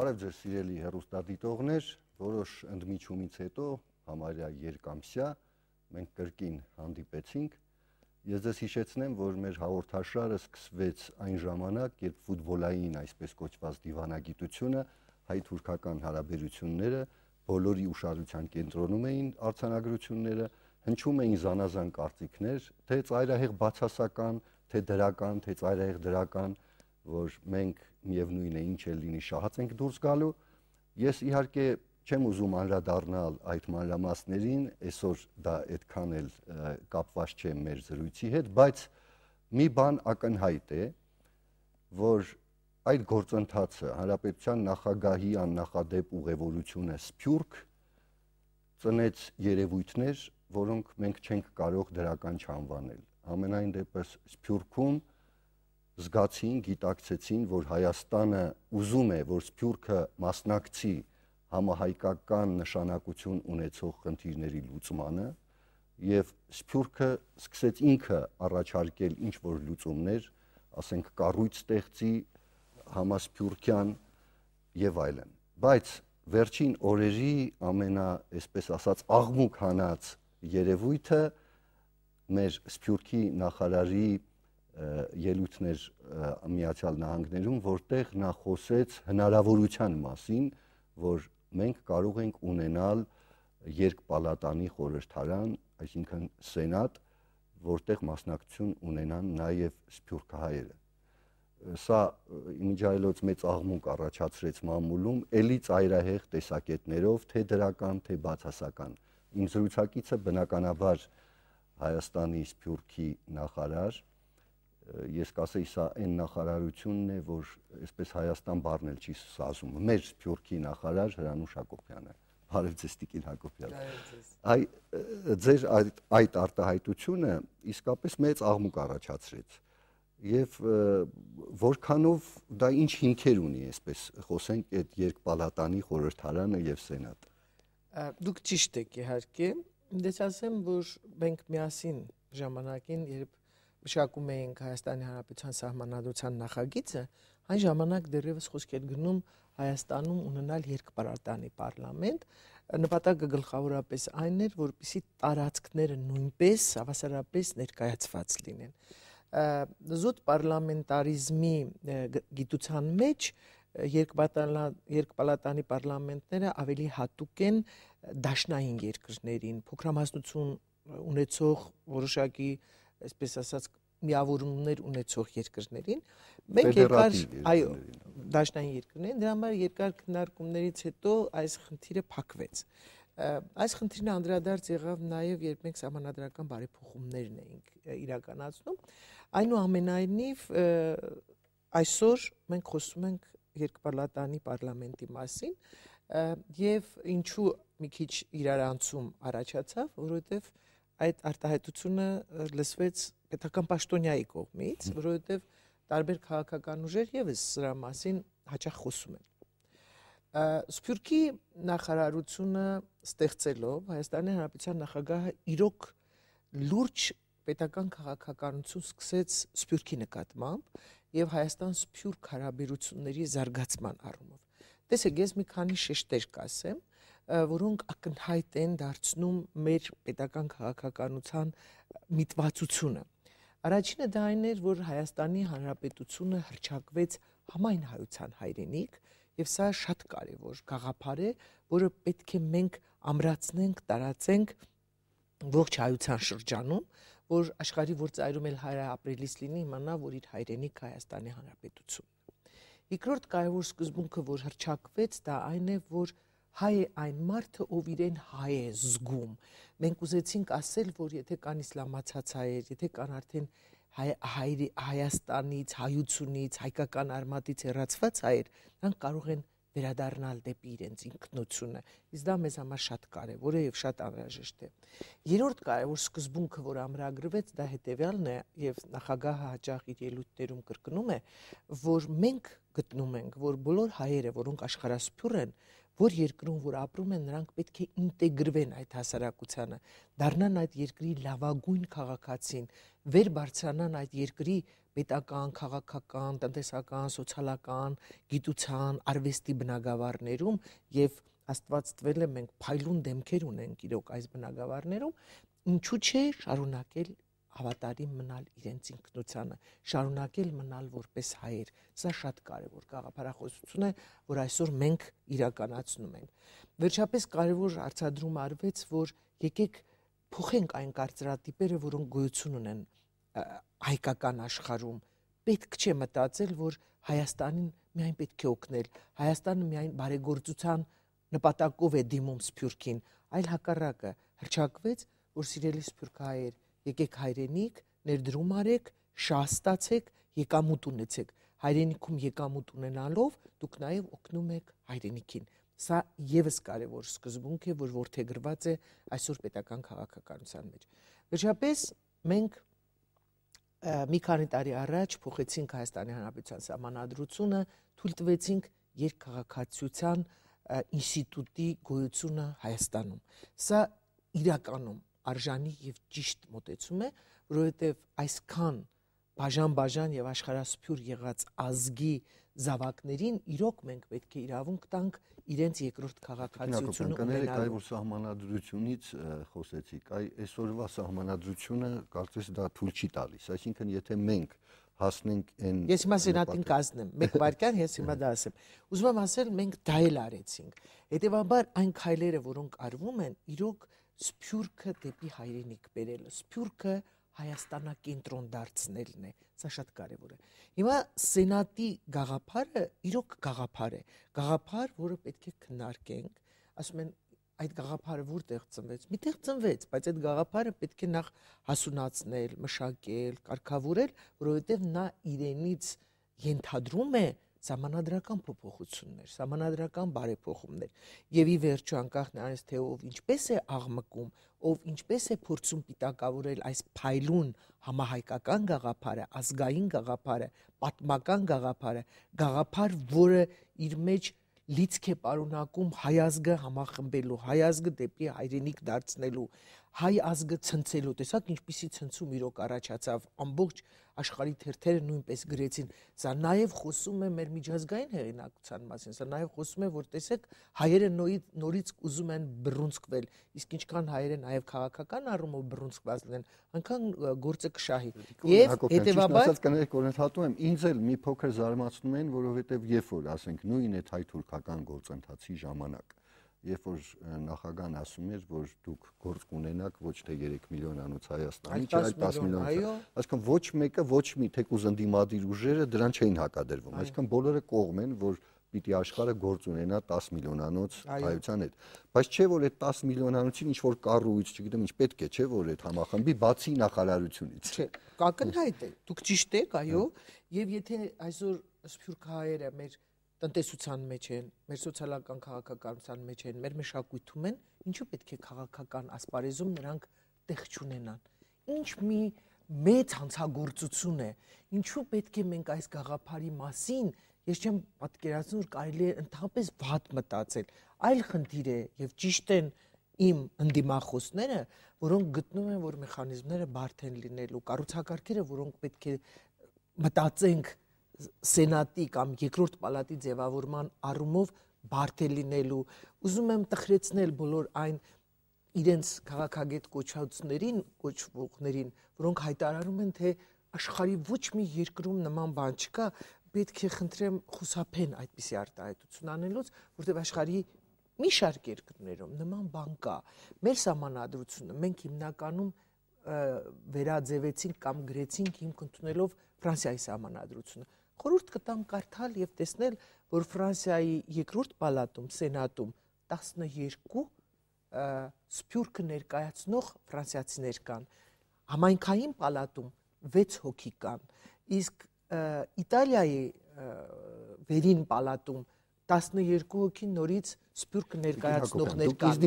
Բարև ձեզ սիրելի հեռուստադիտողներ, որոշ ընդմիջումից հետո համարյա երկամսյա մենք կրկին հանդիպեցինք։ Ես ձեզ հիշեցնեմ, որ մեր հաղորդաշարը սկսվեց այն ժամանակ, երբ ֆուտբոլային այսպես կոչված դիվանագիտությունը, հայ-թուրքական հարաբերությունները բոլորի ուշադրության կենտրոնում էին արձանագրությունները, հնչում էին զանազան կարծիքներ, թե ծայրահեղ բացասական, թե դրական, թե ծայրահեղ դրական, որ մենք միևնույն է ինչ էլ լինի շահած ենք դուրս գալու։ Ես իհարկե չեմ ուզում անդրադառնալ այդ մանրամասներին, այսօր դա այդքան էլ կապված չէ մեր զրույցի հետ, բայց մի բան ակնհայտ է, որ այդ գործընթացը հանրապետության նախագահի աննախադեպ ուղևորությունը Սփյուռք ծնեց երևույթներ, որոնք մենք չենք կարող դրական չանվանել։ Ամենայն դեպս Սփյուռքում զգացին, գիտակցեցին, որ Հայաստանը ուզում է, որ Սփյուռքը մասնակցի համահայկական նշանակություն ունեցող խնդիրների լուծմանը, եւ Սփյուռքը սկսեց ինքը առաջարկել ինչ որ լուծումներ, ասենք կառույց ստեղծի համասփյուռքյան եւ այլն։ Բայց վերջին օրերի ամենա, այսպես ասած, աղմուկ հանած երևույթը մեր Սփյուռքի նախարարի ելույթներ Միացյալ Նահանգներում, որտեղ նա խոսեց հնարավորության մասին, որ մենք կարող ենք ունենալ երկպալատանի խորհրդարան, այսինքն սենատ, որտեղ մասնակցություն ունենան նաև սփյուռքահայերը։ Սա իմիջայլոց մեծ աղմուկ առաջացրեց մամուլում, ելի ծայրահեղ տեսակետներով, թե դրական, թե բացասական։ Իմ զրուցակիցը բնականաբար Հայաստանի Սփյուռքի նախարար, ես կասեի սա այն նախարարությունն է, որ այսպես Հայաստան բառն էլ չի սազում, մեր Սփյուռքի նախարար Հրանուշ Հակոբյանը։ Բարև ձեզ Տիկին Հակոբյան։ Ձեր այդ արտահայտությունը իսկապես մեծ աղմուկ առաջացրեց։ Եվ որքանով դա ինչ հիմքեր ունի, այսպես խոսենք, այդ երկպալատանի խորհրդարանը եւ սենատը։ Դուք ճիշտ եք իհարկե, դες ասեմ, որ մենք միասին ժամանակին, երբ մշակում էինք Հայաստանի Հանրապետության սահմանադրության նախագիծը, այն ժամանակ դեռևս խոսք էր գնում Հայաստանում ունենալ երկպալատանի պարլամենտ, նպատակը գլխավորապես այն էր, որպեսզի տարածքները նույնպես հավասարապես ներկայացված լինեն։ Զուտ պարլամենտարիզմի գիտության մեջ երկպալատանի պարլամենտները ավելի հատուկ են դաշնային երկրներին, փոքրամասնություն ունեցող որոշակի, այսպես ասած, միավորումներ ունեցող երկրներին, մենք երկար, այո, դաշնային երկրներին, դրա համար երկար քննարկումներից հետո այս խնդիրը փակվեց։ Այս խնդիրն անդրադարձ եղավ նաև, երբ մենք սահմանադրական բարեփոխումներն էինք իրականացնում, այնուամենայնիվ այսօր մենք խոսում ենք երկպալատանի պարլամենտի մասին եւ ինչու մի քիչ իրարանցում առաջացավ, որովհետեւ այդ արտահայտությունը լսվեց պետական պաշտոնյայի կողմից, որովհետև տարբեր քաղաքական ուժեր եւս սրա մասին հաճախ խոսում են։ Սփյուռքի նախարարությունը ստեղծելով Հայաստանի Հանրապետության նախագահը իրոք լուրջ պետական քաղաքականություն սկսեց Սփյուռքի նկատմամբ եւ Հայաստան-Սփյուռք հարաբերությունների զարգացման առումով։ Տեսեք, ես մի քանի շեշտեր կասեմ, որոնք ակնհայտ են դարձնում մեր պետական քաղաքականության միտվածությունը։ Առաջինը դա այն էր, որ Հայաստանի Հանրապետությունը հռչակվեց համայն հայության հայրենիք, եւ սա շատ կարեւոր գաղափար է, որը պետք է մենք ամրացնենք, տարածենք ողջ հայության շրջանում, որ աշխարհի որ ծայրում էլ հայրը ապրելիս լինի, իմանա, որ իր հայրենիք Հայաստանի Հանրապետությունն է։ Երկրորդ կարևոր սկզբունքը, որ հռչակվեց, դա այն է, որ հայ է այն մարդը, ով իրեն հայ է զգում։ Մենք ուզեցինք ասել, որ եթե կան իսլամացած հայեր, եթե կան արդեն Հայաստանից, հայությունից, հայկական արմատից հեռացված հայեր, նրանք կարող են վերադառնալ դեպի իրենց ինքնությունը։ Իսկ դա մեզ համար շատ կարևոր է եւ շատ անհրաժեշտ է։ Երրորդ կարևոր սկզբունքը, որ ամրագրվեց, դա հետեւյալն է եւ նախագահը հաճախ իր ելույթներում կրկնում է, որ մենք գտնում ենք, որ բոլոր հայերը, որոնք աշխարհասփյուռ են, որ երկրում որ ապրում են, նրանք պետք է ինտեգրվեն այդ հասարակությանը, դառնան այդ երկրի լավագույն քաղաքացին, վեր բարձրանան այդ երկրի պետական, քաղաքական, տնտեսական, սոցիալական, գիտության, արվեստի բնագավառներում եւ Աստված տվել է մենք փայլուն դեմքեր ունենք իրոք այս բնագավառներում, ինչու՞ չէ շարունակել հավատարիմ մնալ իրենց ինքնությանը, շարունակել մնալ որպես հայեր։ Սա շատ կարևոր գաղափարախոսություն է, որ այսօր մենք իրականացնում ենք։ Վերջապես կարևոր հարցադրում արվեց, որ եկեք փոխենք այն կարծրատիպերը, որոնք գոյություն ունեն հայկական աշխարհում։ Պետք չէ մտածել, որ Հայաստանին միայն պետք է օգնել, Հայաստանը միայն բարեգործության նպատակով է դիմում Սփյուռքին, այլ հակառակը հռչակվեց, որ սիրելի սփյուռքահայեր, եկեք հայրենիք, ներդրում արեք, շահ ստացեք, եկամուտ ունեցեք։ Հայրենիքում եկամուտ ունենալով դուք նաև օգնում եք հայրենիքին։ Սա եւս կարևոր սկզբունք է, որ որդեգրված է այսօր պետական քաղաքականության մեջ։ Վերջապես մենք մի քանի տարի առաջ փոխեցինք Հայաստանի Հանրապետության սահմանադրությունը, թույլ տվեցինք երկքաղաքացիության ինստիտուտի գոյությունը Հայաստանում։ Սա իրականում արժանի եւ ճիշտ մոտեցում է, որովհետեւ այսքան բաժան եւ աշխարհասփյուր եղած ազգի զավակներին իրոք մենք պետք է իրավունք տանք իրենց երկրորդ քաղաքացիությունը ունենալու։ Այ որ սահմանադրությունից խոսեցիք, այ այսօրվա սահմանադրությունը կարծես դա թույլ չի տալիս, այսինքն եթե մենք հասնենք այն Ես հիմա սենատին կազմեմ, մեկ վայրկյան ես հիմա դա ասեմ։ Ուզում եմ ասել, մենք դա էլ արեցինք։ Հետևաբար այն քայլերը, որոնք արվում են, իրոք Սփյուռքը դեպի հայրենիք բերելը, Սփյուռքը Հայաստանակենտրոն դարձնելն է, սա շատ կարևոր է։ Հիմա սենատի գաղափարը իրոք գաղափար է, գաղափար, որը պետք է քննարկենք, ասում են այդ գաղափարը որտեղ ծնվեց, միտեղ ծնվեց, բայց այդ գաղափարը պետք է նախ հասունացնել, մշակել, կարգավորել, որովհետև նա իրենից ենթադրում է սահմանադրական փոփոխություններ, սահմանադրական բարեփոխումներ։ Եվ ի վերջո անկախ նրանից թե ով ինչպես է աղմկում, ով ինչպես է փորձում պիտակավորել այս փայլուն համահայկական գաղափարը, ազգային գաղափարը, պատմական գաղափարը, գաղափար, որը իր մեջ լիցք է պարունակում հայ ազգը համախմբելու, հայ ազգը դեպի հայրենիք դարձնելու, հայ ազգը ցնցելու, տեսակ ինչպիսի ցնցում իրոք առաջացավ, ամբողջ աշխարհի թերթերը նույնպես գրեցին, սա նաև խոսում է մեր միջազգային հեղինակության մասին, սա նաև խոսում է, որ տեսեք հայերը նորից ուզում են բռունցքվել, իսկ ինչքան հայերը նաև քաղաքական առումով բռունցքված լինեն, այնքան գործը կշահի։ Եվ հետևաբար կներեք, որ ընդհատում եմ, ինձ էլ մի փոքր զարմացնում են, որովհետև երբ որ ասենք նույն այդ հայ-թուրքական գործընթացի ժամանակ երբ որ նախագահն ասում էր, որ դուք գործ կունենաք ոչ թե 3 միլիոնանոց Հայաստանի, այլ 10 միլիոնանոց, այսինքն ոչ մեկը, ոչ մի թեկուզ ընդդիմադիր ուժերը դրան չէին հակադրվում, այսինքն բոլորը կողմ են, որ պիտի աշխարհը գործ ունենա 10 միլիոնանոց հայության հետ, բայց չէ որ այդ 10 միլիոնանոցին ինչ որ կառույց, չգիտեմ ինչ պետք է, չէ որ այդ համախմբի բացի նախարարությունից։ Չէ, կակնհայտ է, դուք ճիշտ եք, այո, եւ եթե այսօր սփյուռքահայերը մեր տնտեսության մեջ են, մեր սոցիալական քաղաքականության մեջ են, մեր մշակույթում են, ինչու պետք է քաղաքական ասպարեզում նրանք տեղ չունենան։ Ինչ մի մեծ հանցագործություն է, ինչու պետք է մենք այս գաղափարի մասին, ես չեմ պատկերացնում, որ կարելի է ընդհանրապես վատ մտածել, այլ խնդիր է եւ ճիշտ են իմ ընդդիմախոսները, որոնք գտնում են, որ մեխանիզմները բարդ են լինելու, կառուցակարգերը, որոնք պետք է մտածենք սենատի կամ երկրորդ պալատի ձևավորման առումով բարդ է լինելու, ուզում եմ տխրեցնել բոլոր այն իրենց քաղաքագետ կոչվողներին, որոնք հայտարարում են, թե աշխարհի ոչ մի երկրում նման բան չկա, պետք է խնդրեմ խուսափեն այդպիսի արտահայտություն անելուց, որտեղ աշխարհի մի շարք երկրներում նման բան կա։ Մեր սահմանադրությունը մենք հիմնականում վերաձևեցինք կամ գրեցինք հիմք ընդունելով Ֆրանսիայի սահմանադրությունը։ Խորհուրդ կտամ կարդալ եւ տեսնել, որ Ֆրանսիայի երկրորդ պալատում, սենատում 12 սփյուռքը ներկայացնող ֆրանսիացիներ կան, համայնքային պալատում 6 հոգի կան, իսկ Իտալիայի վերին պալատում 12 հոգի նորից սփյուռքը ներկայացնողներ կան։